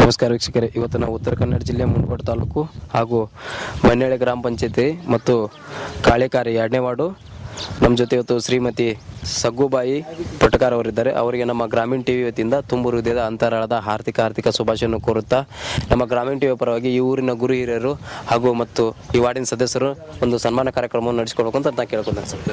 ನಮಸ್ಕಾರ ವೀಕ್ಷಕರೇ, ಇವತ್ತು ನಾವು ಉತ್ತರ ಕನ್ನಡ ಜಿಲ್ಲೆ ಮುನಗೋಡ ತಾಲೂಕು ಹಾಗೂ ಮನೆಹಳ್ಳಿ ಗ್ರಾಮ ಪಂಚಾಯತಿ ಮತ್ತು ಕಾಳೆಕಾರಿ 2ನೇ ವಾರ್ಡು. ನಮ್ಮ ಜೊತೆ ಇವತ್ತು ಶ್ರೀಮತಿ ಸಗ್ಗುಬಾಯಿ ಪಟಕಾರ್ ಅವರಿದ್ದಾರೆ. ಅವರಿಗೆ ನಮ್ಮ ಗ್ರಾಮೀಣ ಟಿವಿ ವತಿಯಿಂದ ತುಂಬು ಹೃದಯದ ಅಂತರಾಳದ ಆರ್ಥಿಕ ಶುಭಾಶಯವನ್ನು ಕೋರುತ್ತಾ, ನಮ್ಮ ಗ್ರಾಮೀಣ ಟಿವಿ ಪರವಾಗಿ ಈ ಊರಿನ ಗುರು ಹಿರಿಯರು ಹಾಗೂ ಮತ್ತು ಈ ವಾರ್ಡಿನ ಸದಸ್ಯರು ಒಂದು ಸನ್ಮಾನ ಕಾರ್ಯಕ್ರಮವನ್ನು ನಡೆಸಿಕೊಡ್ಬೇಕು ಅಂತ ನಾನು ಕೇಳ್ಕೊಂಡೆ ಸರ್.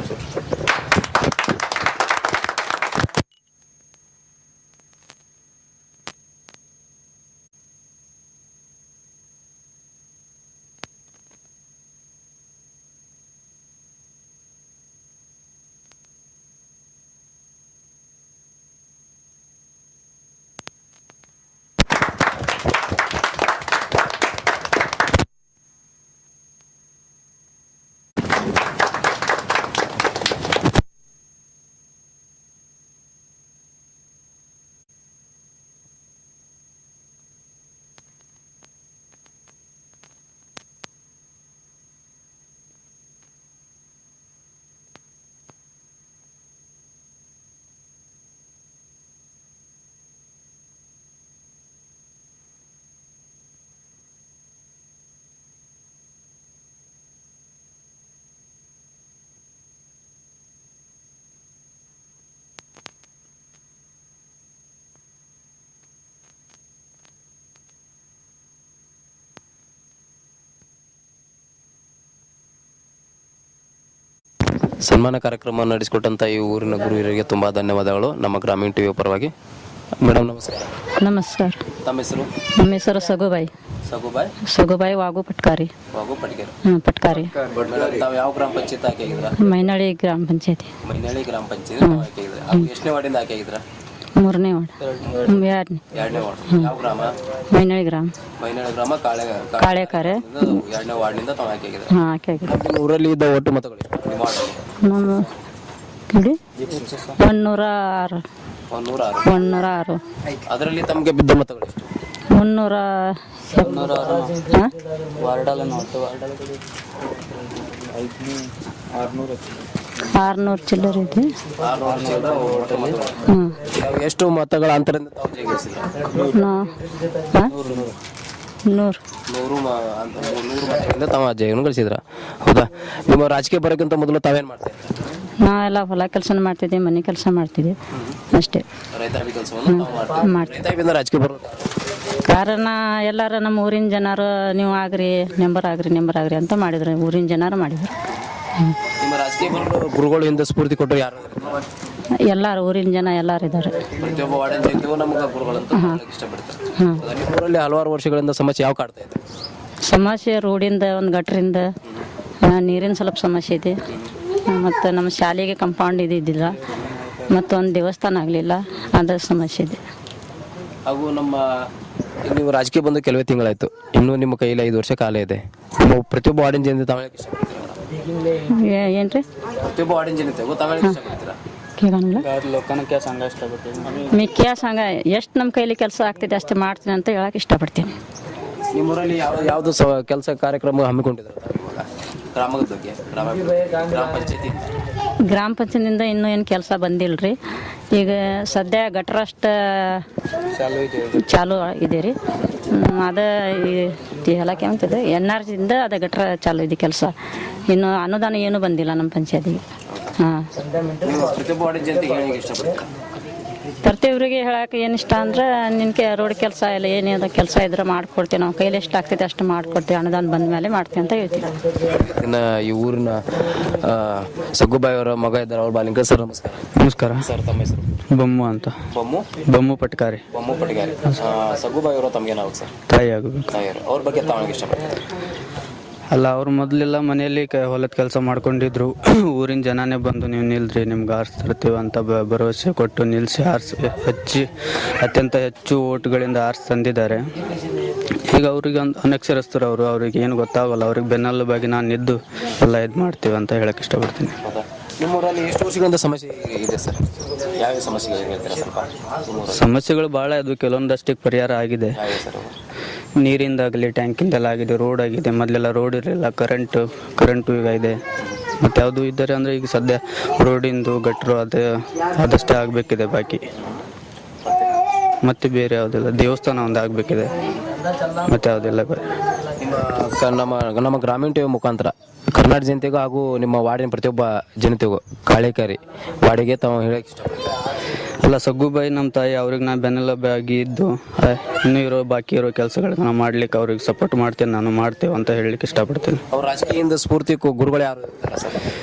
ಸನ್ಮಾನ ಕಾರ್ಯಕ್ರಮ ನಡೆಸಿಕೊಟ್ಟಂತ ಈ ಊರಿನ ಗುರು ಹಿರಿಯರಿಗೆ ತುಂಬಾ ಧನ್ಯವಾದಗಳು ನಮ್ಮ ಗ್ರಾಮೀಣ ಟಿವಿ ಪರವಾಗಿ. ಮೇಡಮ್ ನಮಸ್ಕಾರ. ನಮಸ್ಕಾರ. ತಮ್ಮ ಹೆಸರು? ನಮ್ಮ ಹೆಸರು ಸಗುಬಾಯಿ. ಸಗುಬಾಯಿ ವಾಗು ಪಟ್ಕಾರಿ. ಪಟ್ಕಾರಿ. ತಾವು ಯಾವ ಗ್ರಾಮ ಪಂಚಾಯತ್ ಆಯ್ಕೆ ಆಗಿದ್ರ? ಮೈನಳ್ಳಿ ಗ್ರಾಮ ಪಂಚಾಯತಿ. ಮೈನಳ್ಳಿ ಗ್ರಾಮ ಪಂಚಾಯತ್ ಆಯ್ಕೆ ಆಗಿದ್ರ. ಎಷ್ಟನೇ ವಾರ್ಡಿಂದ ಆಯ್ಕೆ ಆಗಿದ್ರ? 3ನೇ ವಾರ್ಡ್. 2ನೇ ವಾರ್ಡ್. ಯಾವ ಗ್ರಾಮ? ಮೈನಳ್ಳಿ ಗ್ರಾಮ. ಕಾಳೆಕಾರೆ 2ನೇ ವಾರ್ಡ್ನಿಂದ ತಾವು ಆಯ್ಕೆ ಆಗಿದ್ರ. ಆಯ್ಕೆ ಆಗಿದ್ರ. ನಿಮ್ಮ ಊರಲ್ಲಿ ಇದ್ದ ಒಟ್ಟು ಮತಗಳು ನಿಮ್ಮ ವಾರ್ಡಲ್ಲಿ? ನಮ್ಮ 106. 106. ಅದರಲ್ಲಿ ತಮಗೆ ಬಿದ್ದ ಮತಗಳು ಎಷ್ಟು? 600 ಚಿಲ್ಲರೆ ಇದೆ. ಎಷ್ಟು ಮತಗಳ ಅಂತರದಿಂದ ತಾವು ಜಯಗಳಿಸಿದ್ರು? 100 ಮತಗಳಿಂದ ತಾವು ಜಯವನ್ನು ಗಳಿಸಿದ್ರ. ಹೌದಾ? ನಿಮ್ಮ ರಾಜಕೀಯ ಬರೋಕ್ಕಿಂತ ಮೊದಲು ತಾವೇನು ಮಾಡ್ತಾ ಇದ್ದೀರಾ? ನಾವೆಲ್ಲ ಹೊಲ ಕೆಲಸ ಮಾಡ್ತಿದ್ದೆ, ಮನೆ ಕೆಲಸ ಮಾಡ್ತಿದ್ದೆ ಅಷ್ಟೇ. ರೈತಾಪಿ ಕೆಲಸವನ್ನು ರೈತಾಪಿಯಿಂದ ರಾಜಕೀಯ ಬರೋದು ಕಾರಣ ಎಲ್ಲಾರ ನಮ್ಮ ಊರಿನ ಜನರು ನೀವು ಆಗ್ರಿ ನೆಂಬರ್ ಆಗ್ರಿ ಅಂತ ಮಾಡಿದ್ರು. ಊರಿನ ಜನರು ಮಾಡಿದ್ರು. ನಿಮ್ಮ ರಾಜಕೀಯ ಬರೋ ಗುರುಗಳು ಹಿಂದೆ ಸ್ಫೂರ್ತಿ ಕೊಟ್ಟರು ಯಾರು? ಎಲ್ಲಾರು ಊರಿನ ಜನ ಎಲ್ಲಾರು ಇದ್ದಾರೆ. ಪ್ರತಿಯೊಬ್ಬ ವಾರ್ಡಿನ ನಮಗೆ ಗುರುಗಳಂತ ಇಷ್ಟಪಡ್ತಾರೆ. ನಿಮ್ಮೂರಲ್ಲಿ ಹಲವಾರು ವರ್ಷಗಳಿಂದ ಸಮಸ್ಯೆ ಯಾವ ಕಾಡ್ತಾ ಇದೆ? ಸಮಸ್ಯೆ ರೋಡಿಂದ, ಒಂದು ಗಟ್ರಿಂದ, ನೀರಿನ ಸ್ವಲ್ಪ ಸಮಸ್ಯೆ ಇದೆ. ಮತ್ತು ನಮ್ಮ ಶಾಲೆಗೆ ಕಂಪೌಂಡ್ ಇದ್ದಿದ್ದಿಲ್ಲ, ಮತ್ತೊಂದು ದೇವಸ್ಥಾನ ಆಗಲಿಲ್ಲ, ಅದರ ಸಮಸ್ಯೆ ಇದೆ. ಹಾಗೂ ನಮ್ಮ ನೀವು ರಾಜಕೀಯ ಬಂದು ಕೆಲವೇ ತಿಂಗಳಾಯಿತು, ಇನ್ನೂ ನಿಮ್ಮ ಕೈಯಲ್ಲಿ 5 ವರ್ಷ ಕಾಲ ಇದೆ. ನಿಮ್ಮ ಪ್ರತಿಯೊಬ್ಬ ವಾರ್ಡಿನ ಜನತೆ ತಾವೇಳಕ್ಕೆ ಇಷ್ಟಪಡ್ತೀರಾ? ಏನ್ರಿ? ಪ್ರತಿಯೊಬ್ಬ ವಾರ್ಡಿನ ಜನತೆ ತಾವೇಳಕ್ಕೆ ಇಷ್ಟಪಡ್ತೀರಾ? ಮಿಕ್ಕಿಯ ಸಂಘ ಎಷ್ಟು ನಮ್ಮ ಕೈಲಿ ಕೆಲಸ ಆಗ್ತಿದೆ ಅಷ್ಟೇ ಮಾಡ್ತೀನಿ ಅಂತ ಹೇಳಕ್ಕೆ ಇಷ್ಟಪಡ್ತೀನಿ. ನಿಮ್ಮೂರಲ್ಲಿ ಯಾವುದು ಕೆಲಸ ಕಾರ್ಯಕ್ರಮ ಹಮ್ಮಿಕೊಂಡಿದ್ದಾರೆ ಗ್ರಾಮದ ಬಗ್ಗೆ? ಗ್ರಾಮ ಪಂಚಾಯತಿಯಿಂದ ಇನ್ನೂ ಏನು ಕೆಲಸ ಬಂದಿಲ್ಲ ರೀ. ಈಗ ಸದ್ಯ ಗಟ್ರಷ್ಟ ಚಾಲು ಇದೆ ರೀ. ಅದು ಹೇಳಕ್ಕೆ ಅಂತಿದೆ NRGಯಿಂದ ಅದು ಗಟ್ರ ಚಾಲು ಇದೆ ಕೆಲಸ. ಇನ್ನು ಅನುದಾನ ಏನೂ ಬಂದಿಲ್ಲ ನಮ್ಮ ಪಂಚಾಯತಿಗೆ. ಹಾಂ, ಪ್ರತಿಯೊಬ್ಬರಿಗೆ ಹೇಳಕ್ಕೆ ಏನು ಇಷ್ಟ ಅಂದ್ರೆ, ನಿನಗೆ ರೋಡ್ ಕೆಲಸ ಇಲ್ಲ ಏನೇನು ಕೆಲಸ ಇದ್ರೆ ಮಾಡ್ಕೊಡ್ತೀವಿ, ನಾವು ಕೈಲಿ ಎಷ್ಟು ಆಗ್ತೈತೆ ಅಷ್ಟು ಮಾಡ್ಕೊಡ್ತೀವಿ, ಅನುದಾನ ಬಂದ ಮೇಲೆ ಮಾಡ್ತೀವಿ ಅಂತ ಹೇಳ್ತೀವಿ. ಇನ್ನು ಈ ಊರಿನ ಸಗ್ಗುಬಾಯಿ ಅವರ ಮಗ ಇದ್ದಾರೆ, ಅವ್ರ ಬಾಲಿಂಗ. ಸರ್ ನಮಸ್ಕಾರ. ನಮಸ್ಕಾರ ಸರ್, ತಮ್ಮ ಹೆಸರು? ಬೊಮ್ಮು ಅಂತ. ಬೊಮ್ಮು ಪಟ್ಕಾರಿ. ಸಗ್ಗುಬಾಯಿ ಅವರು ತಮಗೆ ನಾವು ಸರ್ ತಾಯಿ ಆಗಬೇಕು. ಅವ್ರ ಬಗ್ಗೆ ತಾವು ಇಷ್ಟಪಡ್ತಾರೆ? ಅಲ್ಲ, ಅವ್ರು ಮೊದಲೆಲ್ಲ ಮನೆಯಲ್ಲಿ ಹೊಲದ ಕೆಲಸ ಮಾಡ್ಕೊಂಡಿದ್ರು. ಊರಿನ ಜನನೇ ಬಂದು ನೀವು ನಿಲ್ದ್ರಿ, ನಿಮ್ಗೆ ಆರಿಸ್ತಿರ್ತೀವಿ ಅಂತ ಭರವಸೆ ಕೊಟ್ಟು ನಿಲ್ಲಿಸಿ ಅತ್ಯಂತ ಹೆಚ್ಚು ಓಟ್ಗಳಿಂದ ಆರಿಸಿ ತಂದಿದ್ದಾರೆ. ಈಗ ಅವ್ರಿಗೆ ಅನಕ್ಷರಸ್ಥರು ಅವ್ರಿಗೆ ಏನು ಗೊತ್ತಾಗಲ್ಲ. ಅವ್ರಿಗೆ ಬೆನ್ನೆಲುಬಾಗಿ ನಾನು ನಿದ್ದು ಎಲ್ಲ ಇದು ಮಾಡ್ತೀವಿ ಅಂತ ಹೇಳಕ್ಕೆ ಇಷ್ಟಪಡ್ತೀನಿ. ನಿಮ್ಮೂರಲ್ಲಿ ಎಷ್ಟು ವರ್ಷಗಳಿಂದ ಸಮಸ್ಯೆ ಇದೆ ಸರ್? ಯಾವ ಸಮಸ್ಯೆಗಳು ಹೇಳ್ತೀರಾ ಸ್ವಲ್ಪ? ಸಮಸ್ಯೆಗಳು ಭಾಳ ಇದ್ವು, ಕೆಲವೊಂದಷ್ಟಕ್ಕೆ ಪರಿಹಾರ ಆಗಿದೆ. ನೀರಿಂದಾಗಲಿ, ಟ್ಯಾಂಕಿಂದೆಲ್ಲ ಆಗಿದೆ, ರೋಡ್ ಆಗಿದೆ. ಮೊದಲೆಲ್ಲ ರೋಡ್ ಇರಲಿಲ್ಲ, ಕರೆಂಟು ಈಗ ಇದೆ. ಮತ್ತು ಯಾವುದು ಇದ್ದಾರೆ ಅಂದರೆ ಈಗ ಸದ್ಯ ರೋಡಿಂದು ಗಟ್ರು ಆದಷ್ಟೇ ಆಗಬೇಕಿದೆ ಬಾಕಿ. ಮತ್ತೆ ಬೇರೆ ಯಾವುದಿಲ್ಲ. ದೇವಸ್ಥಾನ ಒಂದು ಆಗಬೇಕಿದೆ, ಮತ್ತೆ ಯಾವುದಿಲ್ಲ ಬೇರೆ. ನಮ್ಮ ಗ್ರಾಮೀಣ ಟಿವಿ ಮುಖಾಂತರ ಕರ್ನಾಟಕ ಜನತೆಗೂ ಹಾಗೂ ನಿಮ್ಮ ವಾರ್ಡಿನ ಪ್ರತಿಯೊಬ್ಬ ಜನತೆಗೂ ಕಾಳಿಕಾರಿ ವಾರ್ಡಿಗೆ ತಾವು ಹೇಳಕ್ಕೆ ಇಷ್ಟಪಡ್ತೀನಿ. ಅಲ್ಲ, ಸಗ್ಗುಬಾಯಿ ನಮ್ಮ ತಾಯಿ, ಅವ್ರಿಗೆ ನಾನು ಬೆನ್ನೆಲುಬಾಗಿ ಇದ್ದು ಇನ್ನೂ ಬಾಕಿ ಇರೋ ಕೆಲಸಗಳನ್ನ ಮಾಡ್ಲಿಕ್ಕೆ ಅವ್ರಿಗೆ ಸಪೋರ್ಟ್ ಮಾಡ್ತೇನೆ, ನಾನು ಮಾಡ್ತೇವೆ ಅಂತ ಹೇಳಲಿಕ್ಕೆ ಇಷ್ಟಪಡ್ತೀನಿ. ಅವ್ರ ರಾಜಕೀಯದಿಂದ ಸ್ಫೂರ್ತಿ ಗುರುಗಳು ಯಾರು ಇರ್ತಾರೆ ಸರ್?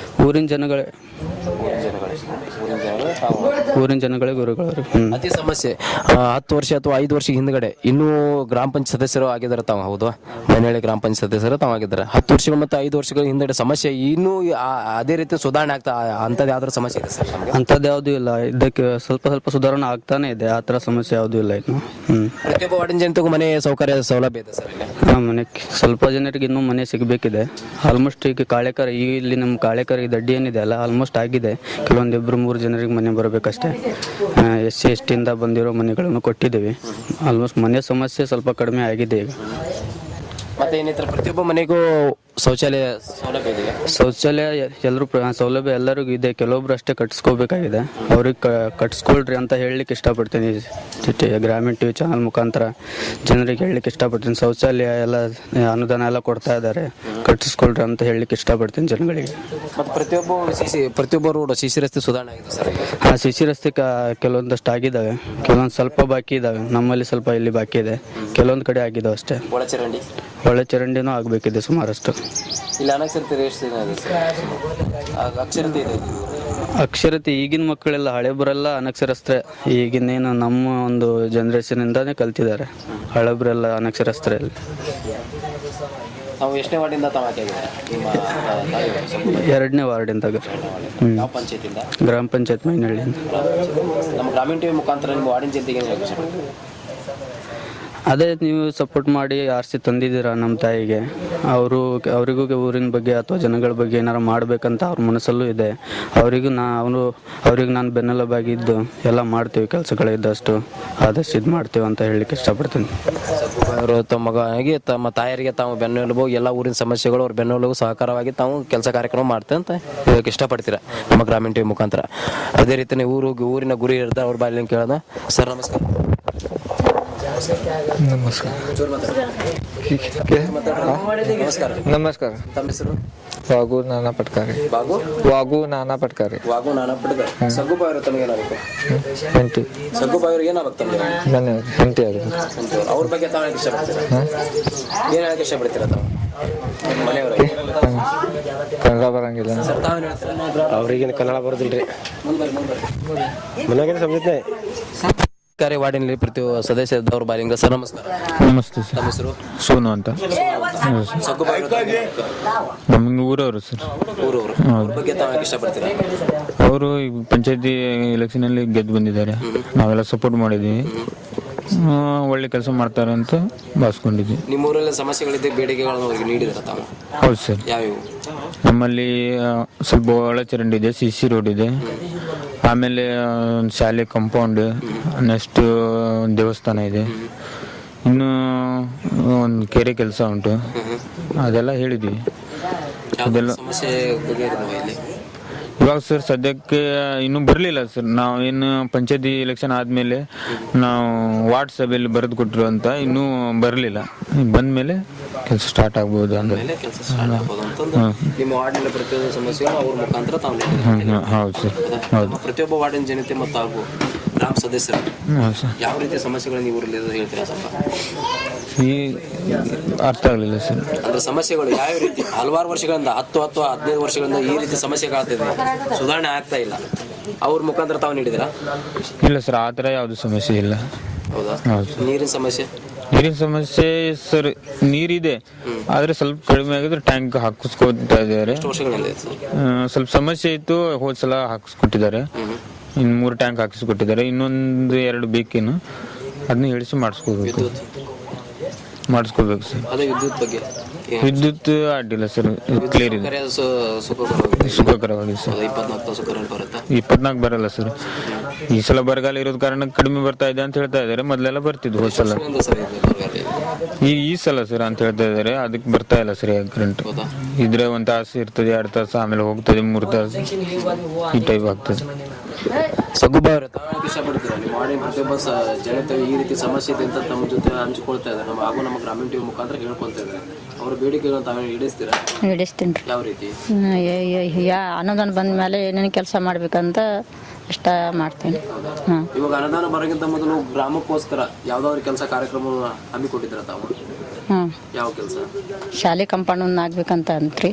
ಊರಿನ ಜನಗಳೇ ಗುರುಗಳು. ಅತಿ ಸಮಸ್ಯೆ 10 ವರ್ಷ ಅಥವಾ 5 ವರ್ಷ ಹಿಂದ್ಗಡೆ ಇನ್ನೂ ಗ್ರಾಮ ಪಂಚಾಯತ್ ಸದಸ್ಯರು ಆಗಿದ್ದಾರೆ ತಾವು, ಹೌದು? ಮನೆಯಲ್ಲಿ ಗ್ರಾಮ ಪಂಚಾಯತ್ ಸದಸ್ಯರು ತಾವು ಆಗಿದ್ದಾರೆ. 10 ವರ್ಷಗಳು ಮತ್ತು 5 ವರ್ಷಗಳ ಹಿಂದ್ಗಡೆ ಸಮಸ್ಯೆ ಇನ್ನೂ ಅದೇ ರೀತಿ ಸುಧಾರಣೆ ಆಗ್ತಾ ಅಂಥದ್ದು ಯಾವ್ದಾದ್ರು ಸಮಸ್ಯೆ ಇದೆ ಸರ್? ಅಂಥದ್ದು ಯಾವುದೂ ಇಲ್ಲ. ಇದಕ್ಕೆ ಸ್ವಲ್ಪ ಸ್ವಲ್ಪ ಸುಧಾರಣೆ ಆಗ್ತಾನೆ ಇದೆ. ಆ ಥರ ಸಮಸ್ಯೆ ಯಾವುದೂ ಇಲ್ಲ ಇನ್ನು. ಪ್ರತಿಯೊಬ್ಬ ವಾರ್ಡಿನ ಜನತೆಗೂ ಮನೆ ಸೌಲಭ್ಯ ಇದೆ ಸರ್ ಇಲ್ಲಿ? ಮನೆ ಸ್ವಲ್ಪ ಜನರಿಗೆ ಇನ್ನೂ ಮನೆ ಸಿಗಬೇಕಿದೆ. ಆಲ್ಮೋಸ್ಟ್ ಈಗ ಕಾಳೆಕರ ಇಲ್ಲಿ ನಮ್ಮ ಕಾಳೆಕರ ದಡ್ಡಿ ಏನಿದೆ ಅಲ್ಲ, ಆಲ್ಮೋಸ್ಟ್ ಆಗಿದೆ. ಕೆಲವೊಂದು 2-3 ಜನರಿಗೆ ಮನೆ ಬರಬೇಕಷ್ಟೇ. SC STಯಿಂದ ಬಂದಿರೋ ಮನೆಗಳನ್ನು ಕೊಟ್ಟಿದ್ದೀವಿ. ಆಲ್ಮೋಸ್ಟ್ ಮನೆ ಸಮಸ್ಯೆ ಸ್ವಲ್ಪ ಕಡಿಮೆ ಆಗಿದೆ ಈಗ. ಮತ್ತೆ ಏನಿದ್ರೆ ಪ್ರತಿಯೊಬ್ಬ ಮನೆಗೂ ಶೌಚಾಲಯ ಸೌಲಭ್ಯ ಇದೆ? ಶೌಚಾಲಯ ಎಲ್ಲರೂ ಸೌಲಭ್ಯ ಎಲ್ಲರಿಗೂ ಇದೆ. ಕೆಲವೊಬ್ರು ಅಷ್ಟೇ ಕಟ್ಸ್ಕೋಬೇಕಾಗಿದೆ. ಅವ್ರಿಗೆ ಕಟ್ಸ್ಕೊಳ್ರಿ ಅಂತ ಹೇಳಲಿಕ್ಕೆ ಇಷ್ಟಪಡ್ತೀನಿ. ಗ್ರಾಮೀಣ ಟಿವಿ ಚಾನಲ್ ಮುಖಾಂತರ ಜನರಿಗೆ ಹೇಳಲಿಕ್ಕೆ ಇಷ್ಟಪಡ್ತೀನಿ. ಶೌಚಾಲಯ ಎಲ್ಲ ಅನುದಾನ ಎಲ್ಲ ಕೊಡ್ತಾ ಇದ್ದಾರೆ, ಕಟ್ಟಿಸ್ಕೊಳ್ರಿ ಅಂತ ಹೇಳಲಿಕ್ಕೆ ಇಷ್ಟಪಡ್ತೀನಿ ಜನಗಳಿಗೆ. ಪ್ರತಿಯೊಬ್ಬ ರೋಡ್ CC ರಸ್ತೆ ಸುಧಾರಣೆ ಆಗಿದೆ ಸರ್? ಹಾಂ, CC ರಸ್ತೆ ಕೆಲವೊಂದಷ್ಟು ಆಗಿದ್ದಾವೆ, ಕೆಲವೊಂದು ಸ್ವಲ್ಪ ಬಾಕಿ ಇದ್ದಾವೆ. ನಮ್ಮಲ್ಲಿ ಸ್ವಲ್ಪ ಇಲ್ಲಿ ಬಾಕಿ ಇದೆ, ಕೆಲವೊಂದು ಕಡೆ ಆಗಿದ್ದಾವೆ ಅಷ್ಟೇ. ಒಳ್ಳೆ ಚರಂಡಿನೂ ಆಗಬೇಕಿದೆ ಸುಮಾರಷ್ಟು. ಇಲ್ಲಿ ಅನಕ್ಷರತೆ ಇದೆ ಸರ್? ಅಕ್ಷರತೆ ಈಗಿನ ಮಕ್ಕಳೆಲ್ಲ ಹಳೆಬರೆಲ್ಲ ಅನಕ್ಷರಸ್ಥರೇ. ಈಗಿನೇನು ನಮ್ಮ ಒಂದು ಜನ್ರೇಷನಿಂದಾನೇ ಕಲ್ತಿದ್ದಾರೆ. ಹಳೆಬರೆಲ್ಲ ಅನಕ್ಷರಸ್ಥರೇ. ತಾವು ಎಷ್ಟನೇ ವಾರ್ಡಿಂದ ತಾವು ಹಾಕಿದ್ದೀರಾ? ನಿಮ್ಮ 2ನೇ ವಾರ್ಡಿಂದ. ಗ್ರಾಮ ಪಂಚಾಯತ್ ಮೈನಹಳ್ಳಿಯಿಂದ. ನಮ್ಮ ಗ್ರಾಮೀಣ ಟಿವಿ ಮುಖಾಂತರ ನಿಮ್ಮ ವಾರ್ಡಿನ ಜನತೆಗೆ ಏನು ಹೇಳಕ್ಕೆ ಇಷ್ಟಪಡ್ತೀರಾ? ಅದೇ ನೀವು ಸಪೋರ್ಟ್ ಮಾಡಿ ಆರಿಸಿ ತಂದಿದ್ದೀರಾ ನಮ್ಮ ತಾಯಿಗೆ. ಅವರಿಗೂ ಊರಿನ ಬಗ್ಗೆ ಅಥವಾ ಜನಗಳ ಬಗ್ಗೆ ಏನಾರು ಮಾಡಬೇಕಂತ ಅವ್ರ ಮನಸ್ಸಲ್ಲೂ ಇದೆ. ಅವ್ರಿಗೆ ನಾನು ಬೆನ್ನೆಲುಬಾಗಿದ್ದು ಎಲ್ಲ ಮಾಡ್ತೀವಿ, ಕೆಲಸಗಳಿದ್ದಷ್ಟು ಆದಷ್ಟು ಇದು ಮಾಡ್ತೀವಿ ಅಂತ ಹೇಳಲಿಕ್ಕೆ ಇಷ್ಟಪಡ್ತೀನಿ. ಅವರು ತಮ್ಮ ಮಗನಿಗೆ ತಮ್ಮ ತಾಯರಿಗೆ ತಾವು ಬೆನ್ನೆಲುಬು, ಎಲ್ಲ ಊರಿನ ಸಮಸ್ಯೆಗಳು ಅವ್ರ ಬೆನ್ನೆಲುಬು ಸಹಕಾರವಾಗಿ ತಾವು ಕೆಲಸ ಕಾರ್ಯಕ್ರಮ ಮಾಡ್ತೇವೆ ಅಂತ ಹೇಳಕ್ಕೆ ಇಷ್ಟಪಡ್ತೀರಾ ನಮ್ಮ ಗ್ರಾಮೀಣ ಟಿವಿ ಮುಖಾಂತರ. ಅದೇ ರೀತಿ ಊರಿನ ಗುರಿ ಇರ್ತಾರೆ ಅವ್ರ ಬಾಯಲ್ಲಿ ಕೇಳೋಣ. ಸರ್ ನಮಸ್ಕಾರ. ನಮಸ್ಕಾರ. ತಮ್ಮ ಹೆಸರು? ವಾಗು ನಾನಾ ಪಟ್ಕಾರಿ. ಸಗ್ಗುಬಾಯಿ ಅವರು ತಮಗೆ ಏನಾಗಬೇಕು? ಹೆಂಡತಿ. ಸಗ್ಗುಬಾಯಿ ಅವರು ಏನಾಗಬೇಕು ತಮಗೆ? ಮನೆ ಹೆಂಡತಿ ಆಗಬೇಕು. ಅವ್ರ ಬಗ್ಗೆ ತಾವು ಹೇಳಕ್ಕೆ ಇಷ್ಟಪಡ್ತೀರಾ? ಏನು ಹೇಳಕ್ಕೆ ಇಷ್ಟಪಡ್ತೀರಾ ತಾವು ಮನೆಯವರಿಗೆ? ಕನ್ನಡ ಬರಂಗಿಲ್ಲ. ಅವ್ರಿಗೇನು ಕನ್ನಡ ಬರೋದಿಲ್ರಿ. ಮನೆಯಾಗ ಸಮಜತೆ ವಾರ್ಡಿನಲ್ಲಿ ಪ್ರತಿ ಸದಸ್ಯ ಇದ್ದವ್ರ ಬಾಲಿಂಗ. ಸರ್ ನಮಸ್ಕಾರ. ನಮಸ್ತೆ ಸರ್. ನಮ್ಮ ಹೆಸರು? ಸೋನು ಅಂತ. ನಮ್ಗೆ ಊರವರು ಸರ್. ಊರವರು. ಅವ್ರ ಬಗ್ಗೆ ತಾವು ಹೇಳಕ್ಕೆ ಇಷ್ಟಪಡ್ತೀರಾ? ಅವರು ಪಂಚಾಯತಿ ಎಲೆಕ್ಷನ್ ಅಲ್ಲಿ ಗೆದ್ದು ಬಂದಿದ್ದಾರೆ. ನಾವೆಲ್ಲ ಸಪೋರ್ಟ್ ಮಾಡಿದ್ದೀವಿ. ಒಳ್ಳೆ ಕೆಲಸ ಮಾಡ್ತಾರೆ ಅಂತ ಭಾವಿಸ್ಕೊಂಡಿದ್ವಿ. ನಿಮ್ಮ ಊರಲ್ಲಿ ಸಮಸ್ಯೆಗಳಿದ್ದೆ, ಬೇಡಿಕೆಗಳನ್ನು ಅವರಿಗೆ ನೀಡಿದಾರೆ ತಾವು? ಹೌದು ಸರ್. ಯಾವ್ಯಾವು? ನಮ್ಮಲ್ಲಿ ಸ್ವಲ್ಪ ಒಳ ಚರಂಡಿ ಇದೆ, CC ರೋಡ್ ಇದೆ, ಆಮೇಲೆ ಒಂದು ಶಾಲೆ ಕಾಂಪೌಂಡ್, ನೆಕ್ಸ್ಟ್ ದೇವಸ್ಥಾನ ಇದೆ, ಇನ್ನು ಒಂದು ಕೆರೆ ಕೆಲಸ ಉಂಟು, ಅದೆಲ್ಲ ಹೇಳಿದ್ವಿ. ಅದೆಲ್ಲ ಸಮಸ್ಯೆ ಇಲ್ಲಿ ಇವಾಗ ಸರ್ ಸದ್ಯಕ್ಕೆ ಇನ್ನೂ ಬರಲಿಲ್ಲ ಸರ್. ನಾವು ಏನು ಪಂಚಾಯತಿ ಎಲೆಕ್ಷನ್ ಆದಮೇಲೆ ನಾವು ವಾರ್ಡ್ ಸಭೆಯಲ್ಲಿ ಬರೆದು ಕೊಟ್ಟರು ಅಂತ ಇನ್ನೂ ಬರಲಿಲ್ಲ. ಬಂದಮೇಲೆ ಕೆಲಸ ಸ್ಟಾರ್ಟ್ ಆಗ್ಬೋದು ಅಂದ್ರೆ. ನಿಮ್ಮ ವಾರ್ಡಿನ ಪ್ರತಿಯೊಂದು ಸಮಸ್ಯೆಗಳು ಅವ್ರ ಮುಖಾಂತರ ತಾವು? ಹೌದು ಸರ್, ಹೌದು. ಪ್ರತಿಯೊಬ್ಬ ವಾರ್ಡಿನ ಜನತೆ ಮತ್ತು ಹಾಗೂ ಗ್ರಾಮ ಸದಸ್ಯರು ಯಾವ ರೀತಿಯ ಸಮಸ್ಯೆಗಳು ನೀವು ಊರಲ್ಲಿ ಹೇಳ್ತೀರಾ ಸ್ವಲ್ಪ? ಈ ಅರ್ಥ ಆಗಲಿಲ್ಲ ಸರ್. ಅಂದ್ರೆ ಸಮಸ್ಯೆಗಳು ಯಾವ ರೀತಿ ಹಲವಾರು ವರ್ಷಗಳಿಂದ 10-15 ವರ್ಷಗಳಿಂದ ಈ ರೀತಿ ಸಮಸ್ಯೆಗಳಾಗ್ತಿದೆ, ಸುಧಾರಣೆ ಆಗ್ತಾ ಇಲ್ಲ, ಅವ್ರ ಮುಖಾಂತರ ತಾವು ನೀಡಿದಿರಾ? ಇಲ್ಲ ಸರ್, ಆ ಥರ ಯಾವುದು ಸಮಸ್ಯೆ ಇಲ್ಲ. ಹೌದಾ? ಹೌದು. ನೀರಿನ ಸಮಸ್ಯೆ? ನೀರಿನ ಸಮಸ್ಯೆ ಸರ್, ನೀರಿದೆ ಆದರೆ ಸ್ವಲ್ಪ ಕಡಿಮೆ ಆಗಿದ್ರೆ ಟ್ಯಾಂಕ್ ಹಾಕಿಸ್ಕೊತಾ ಇದ್ದಾರೆ. ಸ್ವಲ್ಪ ಸಮಸ್ಯೆ ಇತ್ತು, ಹೋದ ಸಲ ಹಾಕಿಸ್ಕೊಟ್ಟಿದ್ದಾರೆ. ಇನ್ನು 3 ಟ್ಯಾಂಕ್ ಹಾಕಿಸ್ಕೊಟ್ಟಿದ್ದಾರೆ. ಇನ್ನೊಂದು 2 ಬೇಕೇನು, ಅದನ್ನ ಹೇಳಿಸಿ ಮಾಡಿಸ್ಕೋಬೇಕು ಸರ್. ಅದೇ ವಿದ್ಯುತ್ ಬಗ್ಗೆ? ವಿದ್ಯುತ್ ಅಡ್ಡಿಲ್ಲ ಸರ್, ಕ್ಲಿಯರ್ ಇದೆ, ಸುಖಕರವಾಗಿದೆ ಸರ್. 24 ಬರಲ್ಲ ಸರ್. ಈ ಸಲ ಬರಗಾಲ ಇರೋದ್ ಕಾರಣ ಕಡಿಮೆ ಬರ್ತಾ ಇದೆ ಅಂತ ಹೇಳ್ತಾ ಇದ್ದಾರೆ. ಮೊದಲೆಲ್ಲ ಬರ್ತಿದ್ವು ಹೋದ ಸಲ. ಈ ಸಲ ಸರ್ ಅಂತ ಹೇಳ್ತಾ ಇದಾರೆ, ಅದಕ್ಕೆ ಬರ್ತಾ ಇಲ್ಲ ಸರ್ ಕರೆಂಟ್. ಇದ್ರೆ 1 ತಾಸು ಇರ್ತದೆ, 2 ತಾಸು, ಆಮೇಲೆ ಹೋಗ್ತದೆ 3 ತಾಸು, ಈ ಟೈಪ್ ಆಗ್ತದೆ. ಸಗ್ಗುಬಾ ಅವರೇ, ತಾವು ಇಷ್ಟಪಡ್ತೀರಾ ನಿಮ್ಮ ವಾರ್ಡಿನ ಪ್ರತಿಯೊಬ್ಬ ಜನತೆ ಈ ರೀತಿ ಸಮಸ್ಯೆ ಇದೆ ಅಂತ ತಮ್ಮ ಜೊತೆ ಹಂಚಿಕೊಳ್ತಾ ಇದ್ದಾರೆ, ನಮ್ಮ ಗ್ರಾಮೀಣ ಟಿವಿ ಮುಖಾಂತರ ಹೇಳ್ಕೊಳ್ತಾ ಇದ್ದಾರೆ. ಅವರ ಬೇಡಿಕೆಗಳನ್ನು ತಾವೇ ಈಡೇರಿಸ್ತೀರಾ? ಹಿಡಿಸ್ತೀನಿ ರೀ. ಯಾವ ರೀತಿ? ಅನುದಾನ ಬಂದ ಮೇಲೆ ಏನೇನು ಕೆಲಸ ಮಾಡ್ಬೇಕಂತ ಇಷ್ಟ ಮಾಡ್ತೀನಿ. ಹಾಂ, ಇವಾಗ ಅನುದಾನ ಬರೋಕ್ಕಿಂತ ಮೊದಲು ಗ್ರಾಮಕ್ಕೋಸ್ಕರ ಯಾವ್ದಾದ್ರು ಕೆಲಸ ಕಾರ್ಯಕ್ರಮವನ್ನು ಹಮ್ಮಿಕೊಟ್ಟಿದ್ದೀರ ತಾವು? ಹಾಂ, ಯಾವ ಕೆಲಸ? ಶಾಲೆ ಕಂಪೌಂಡ್ ಒಂದು ಆಗ್ಬೇಕಂತ ಅಂತ್ರಿ,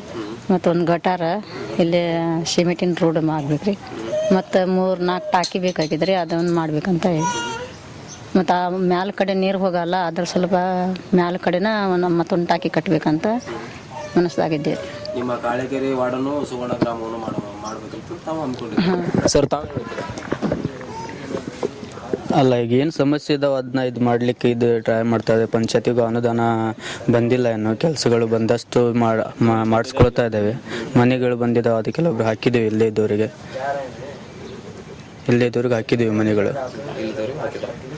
ಮತ್ತು ಒಂದು ಗಟಾರ ಇಲ್ಲಿ ಸಿಮೆಂಟಿನ ರೋಡ್ ಮಾಡ್ಬೇಕ್ರಿ, ಮತ್ತು 3-4 ಟಾಕಿ ಬೇಕಾಗಿದ್ರಿ, ಅದೊಂದು ಮಾಡ್ಬೇಕಂತ ಹೇಳಿ. ಮತ್ತು ಆ ಮ್ಯಾಲ ಕಡೆ ನೀರು ಹೋಗಲ್ಲ, ಅದ್ರ ಸ್ವಲ್ಪ ಮ್ಯಾಲ ಕಡೆನ ಮತ್ತೊಂದು ಟಾಕಿ ಕಟ್ಟಬೇಕಂತ ಮನಸ್ಸಾಗಿದ್ದೆ. ನಿಮ್ಮ ಕಾಳೆಕೆರೆ ವಾರ್ಡನ್ನು ಸುವರ್ಣ ಗ್ರಾಮವನ್ನು ಮಾಡಬೇಕಂತ ತಾವು ಹಮ್ಮಿಕೊಂಡಿದ್ದೀರಿ ಸರ್. ತಾವು ಅಲ್ಲ, ಈಗ ಏನು ಸಮಸ್ಯೆ ಇದಾವೆ ಅದನ್ನ ಇದು ಮಾಡಲಿಕ್ಕೆ ಇದು ಟ್ರೈ ಮಾಡ್ತಾ ಇದೆ. ಪಂಚಾಯತಿಗೂ ಅನುದಾನ ಬಂದಿಲ್ಲ, ಏನು ಕೆಲಸಗಳು ಬಂದಷ್ಟು ಮಾಡಿಸ್ಕೊಳ್ತಾ ಇದ್ದಾವೆ. ಮನೆಗಳು ಬಂದಿದ್ದಾವೆ, ಅದಕ್ಕೆಲ್ಲ ಒಬ್ರು ಹಾಕಿದ್ದೀವಿ, ಇಲ್ಲೇ ಇದ್ದವರಿಗೆ ಹಾಕಿದ್ದೀವಿ ಮನೆಗಳು.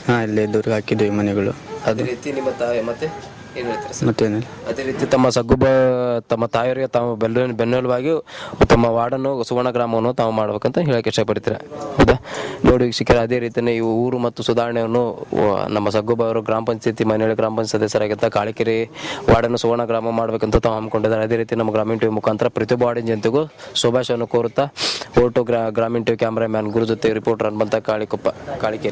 ಹಾಂ, ಇಲ್ಲೇ ಇದ್ದವ್ರಿಗೆ ಹಾಕಿದ್ದೀವಿ ಮನೆಗಳು. ಅದೇ ರೀತಿ ನಿಮ್ಮ ತಾಯಿ ಮತ್ತೆ ಏನು ಹೇಳ್ತೀರಾ ಸರ್? ಮತ್ತೇನಿಲ್ಲ. ಅದೇ ರೀತಿ ತಮ್ಮ ತಾಯಿಯವರಿಗೆ ತಾವು ಬೆನ್ನೆಲುಬಾಗಿ ತಮ್ಮ ವಾರ್ಡನ್ನು ಸುವರ್ಣ ಗ್ರಾಮವನ್ನು ತಾವು ಮಾಡ್ಬೇಕಂತ ಹೇಳಕ್ಕೆ ಇಷ್ಟಪಡ್ತೀರಾ? ಹೌದಾ? ನೋಡಿ ವೀಕ್ಷಕರ, ಅದೇ ರೀತಿಯೇ ಈ ಊರು ಮತ್ತು ಸುಧಾರಣೆಯನ್ನು ನಮ್ಮ ಸಗ್ಗುಬಾ ಅವರು ಗ್ರಾಮ ಪಂಚಾಯತಿ ಮನೆಯಲ್ಲಿ ಗ್ರಾಮ ಪಂಚಾಯತ್ ಸದಸ್ಯರಾಗಿದ್ದ ಕಾಳಿಕೆರೆ ವಾರ್ಡನ್ನು ಸುವರ್ಣ ಗ್ರಾಮ ಮಾಡಬೇಕಂತ ತಾವು ಹಮ್ಮಿಕೊಂಡಿದ್ದಾರೆ. ಅದೇ ರೀತಿ ನಮ್ಮ ಗ್ರಾಮೀಣ ಟಿವಿ ಮುಖಾಂತರ ಪ್ರತಿಯೊಬ್ಬ ವಾರ್ಡಿನ ಜನತೆಗೂ ಶುಭಾಶಯವನ್ನು ಕೋರುತ್ತಾ ಓಟು ಗ್ರಾಮೀಣ ಟಿವಿ ಕ್ಯಾಮ್ರಾಮ್ಯಾನ್ ಗುರು ಜೊತೆ ರಿಪೋರ್ಟರ್ ಹನುಮಂತ ಕಾಳಿಕೆರೆ.